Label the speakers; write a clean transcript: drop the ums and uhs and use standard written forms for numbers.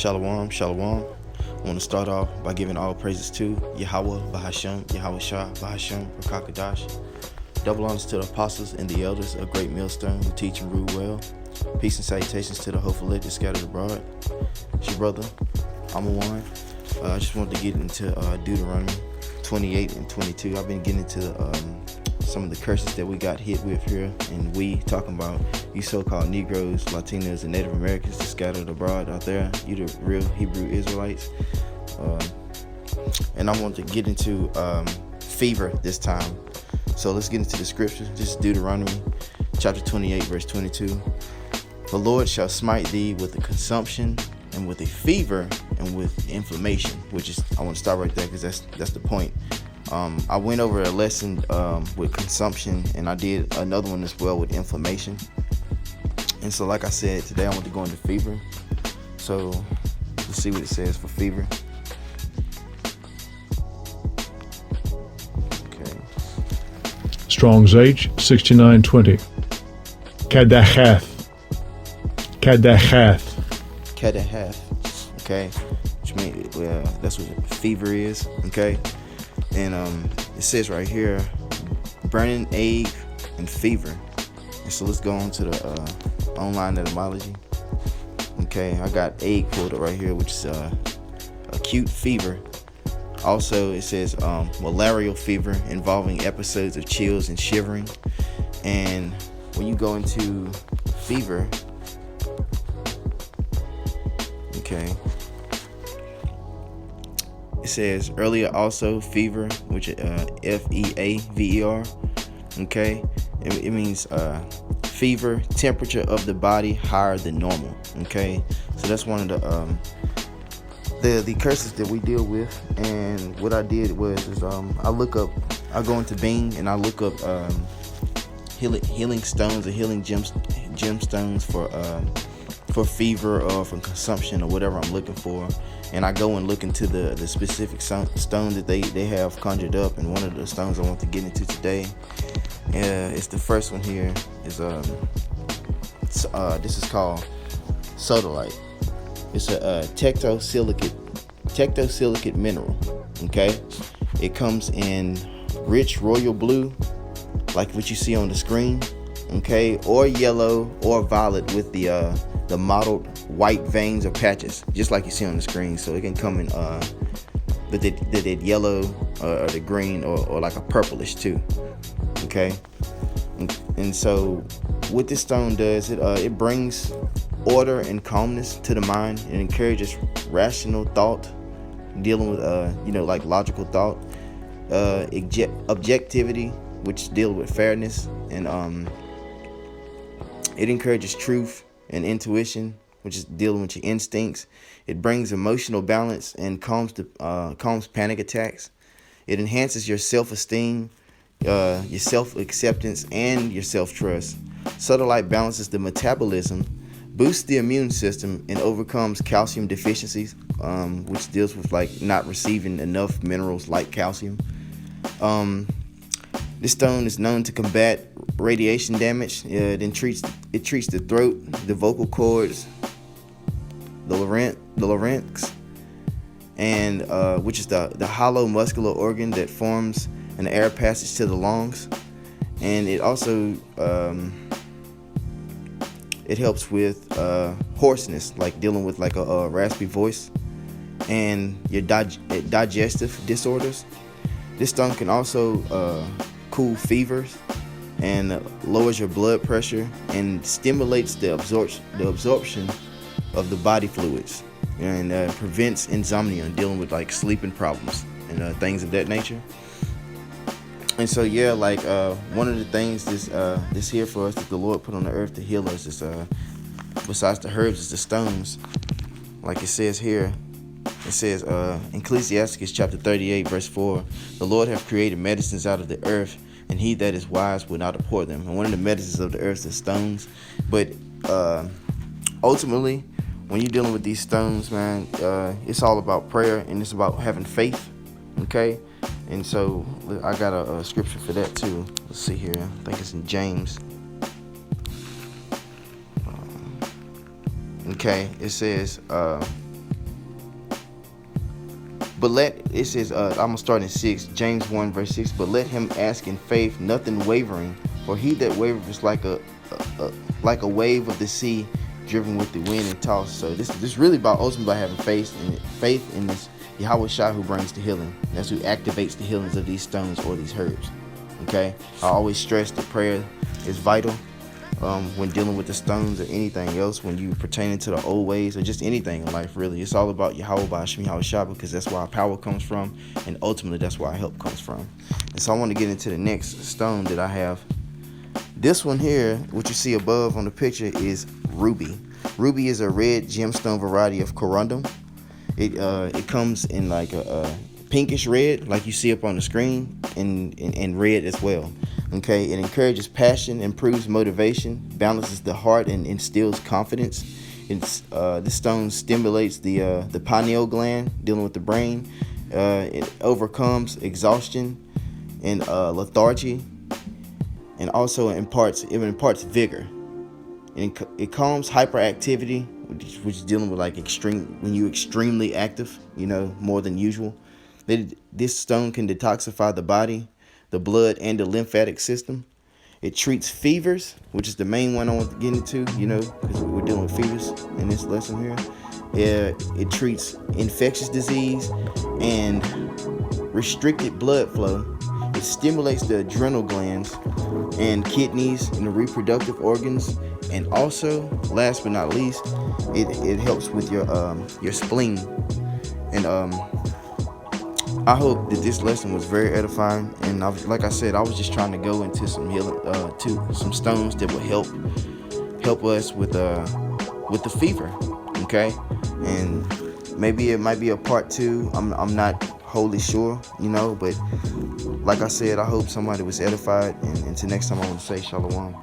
Speaker 1: Shalom, shalom. I want to start off by giving all praises to Yahweh, Bahashem, Yahweh Shah, Bahashem, Rakakadash. Double honors to the apostles and the elders of Great Millstone who teach and rule well. Peace and salutations to the hopeful elect scattered abroad. It's your brother, I'm a one. I just wanted to get into Deuteronomy 28 and 22. I've been getting into some of the curses that we got hit with here, and we talking about you so-called Negroes, Latinos, and Native Americans that scattered abroad out there. You the real Hebrew Israelites. And I want to get into fever this time. So let's get into the scripture. This is Deuteronomy chapter 28, verse 22. The Lord shall smite thee with a consumption and with a fever and with inflammation, which is, I want to start right there because that's the point. I went over a lesson with consumption, and I did another one as well with inflammation. And so, like I said, today I want to go into fever. So let's see what it says for fever. Okay.
Speaker 2: Strong's H 6920. Kadahath.
Speaker 1: Okay, which means that's what fever is. Okay, and it says right here, burning ache and fever. And so let's go on to the online etymology. Okay, I got ache pulled up right here, which is acute fever. Also, it says malarial fever involving episodes of chills and shivering. And when you go into fever, okay, it says earlier also fever, which F-E-A-V-E-R. Okay, it means fever, temperature of the body higher than normal. Okay, so that's one of the curses that we deal with. And what I did was I go into Bing and I look up healing stones or healing gemstones for fever or for consumption or whatever I'm looking for. And I go and look into the specific stone that they have conjured up. And one of the stones I want to get into today, it's the first one here, is this is called Sodalite. It's a tectosilicate mineral. Okay, it comes in rich royal blue, like what you see on the screen. Okay, or yellow or violet with the mottled white veins or patches, just like you see on the screen. So it can come in the yellow or the green or like a purplish too. Okay, and so what this stone does, it brings order and calmness to the mind. It encourages rational thought, dealing with like logical thought, objectivity, which deals with fairness, and it encourages truth and intuition, which is dealing with your instincts. It brings emotional balance and calms panic attacks. It enhances your self-esteem, your self-acceptance, and your self-trust. Sodalite balances the metabolism, boosts the immune system, and overcomes calcium deficiencies, which deals with like not receiving enough minerals like calcium. This stone is known to combat radiation damage. It treats the throat, the vocal cords, the larynx, and which is the hollow muscular organ that forms an air passage to the lungs. And it also it helps with hoarseness, like dealing with like a raspy voice, and your digestive disorders. This stone can also cool fevers and lowers your blood pressure and stimulates the absorption of the body fluids, and prevents insomnia, dealing with like sleeping problems and things of that nature. And so one of the things this here for us that the Lord put on the earth to heal us is besides the herbs is the stones. Like it says here, it says Ecclesiasticus chapter 38 verse 4, the Lord hath created medicines out of the earth, and he that is wise will not abhor them. And one of the medicines of the earth is stones. But ultimately, when you're dealing with these stones, man, it's all about prayer, and it's about having faith. Okay, and so I got a scripture for that too. Let's see here. I think it's in James. Okay, it says But it says, I'm gonna start in 6, James 1 verse 6. But let him ask in faith, nothing wavering. For he that wavereth is like a wave of the sea, driven with the wind and tossed. So this is really about ultimately having faith in this Yahweh Shai who brings the healing. That's who activates the healings of these stones or these herbs. Okay, I always stress that prayer is vital when dealing with the stones or anything else, when you pertaining to the old ways or just anything in life. Really, it's all about Yahweh Ba'ashem Yahweh Shai, because that's where our power comes from, and ultimately that's where our help comes from. And so I want to get into the next stone that I have. This one here, what you see above on the picture, is ruby. Ruby is a red gemstone variety of corundum. It comes in like a pinkish red, like you see up on the screen, and red as well. Okay, it encourages passion, improves motivation, balances the heart, and instills confidence. This stone stimulates the pineal gland, dealing with the brain. It overcomes exhaustion and lethargy, and also imparts vigor. And it calms hyperactivity, which is dealing with like when you're extremely active, more than usual. This stone can detoxify the body, the blood, and the lymphatic system. It treats fevers, which is the main one I want to get into, because we're dealing with fevers in this lesson here. It treats infectious disease and restricted blood flow. It stimulates the adrenal glands and kidneys and the reproductive organs. And also, last but not least, it helps with your spleen. And I hope that this lesson was very edifying. And like I said, I was just trying to go into some healing, to some stones that would help us with the fever. Okay, and maybe it might be a part 2. I'm not wholly sure, but like I said, I hope somebody was edified. And until next time, I want to say shalom.